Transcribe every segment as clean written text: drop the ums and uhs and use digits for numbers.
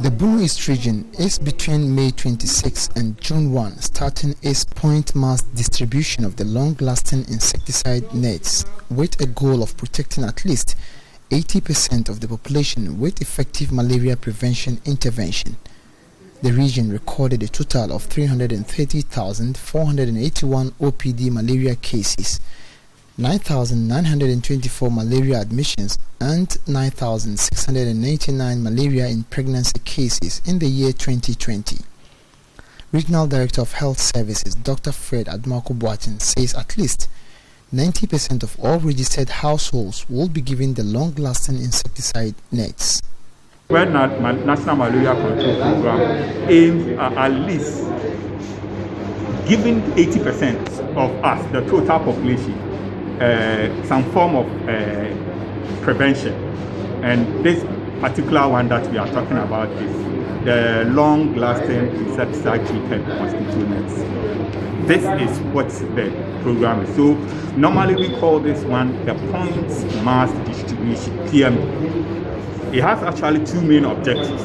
The Bono East region is between May 26 and June 1 starting its point mass distribution of the long-lasting insecticide nets with a goal of protecting at least 80% of the population with effective malaria prevention intervention. The region recorded a total of 330,481 OPD malaria cases, 9,924 malaria admissions and 9,699 malaria in pregnancy cases in the year 2020. Regional Director of Health Services Dr. Fred Admarko-Boateng says at least 90% of all registered households will be given the long-lasting insecticide nets. The National Malaria Control Program aims at least giving 80% of us, the total population, some form of prevention. And this particular one that we are talking about is the long-lasting insecticide-treated mosquito nets. This is what the program is. So normally we call this one the points mass distribution, PMD. It has actually two main objectives.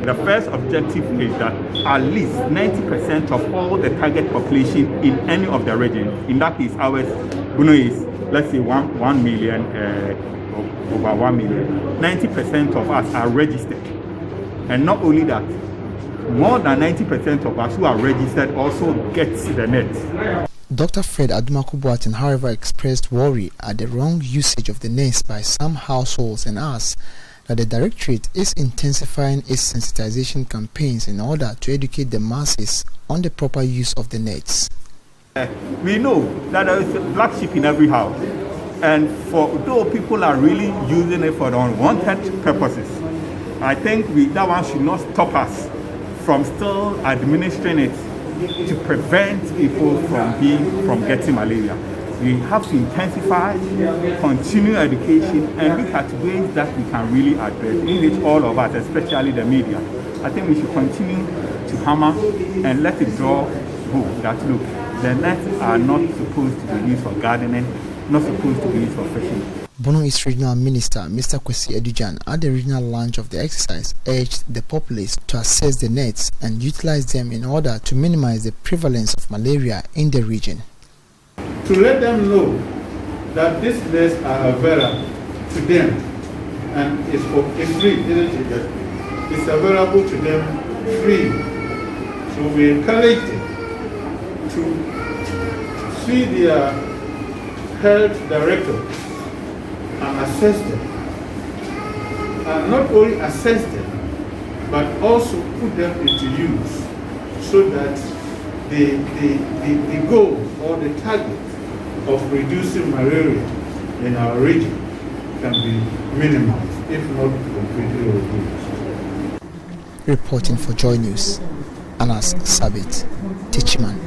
The first objective is that at least 90% of all the target population in any of the regions, in that case ours, Bono is, let's say 1 million, over 1 million, 90% of us are registered. And not only that, more than 90% of us who are registered also get the net. Dr. Fred Admarko-Boateng, however, expressed worry at the wrong usage of the nets by some households and asked that the Directorate is intensifying its sensitization campaigns in order to educate the masses on the proper use of the nets. We know that there is a black sheep in every house, and though people are really using it for unwanted purposes, I think that one should not stop us from still administering it to prevent people from getting malaria. We have to intensify, continue education, and look at ways that we can really address, in which all of us, especially the media, I think we should continue to hammer and let it draw home that look, the nets are not supposed to be used for gardening, not supposed to be used for fishing. Bono East Regional Minister Mr. Kwesi Edujan at the regional launch of the exercise urged the populace to assess the nets and utilize them in order to minimize the prevalence of malaria in the region. To let them know that these nets are available to them and it's free, isn't it? It's available to them free. So we encourage them to see their health director and assess them. And not only assess them, but also put them into use so that the goal or the target of reducing malaria in our region can be minimized, if not completely reduced. Reporting for Joy News, Anas Sabit, Teachman.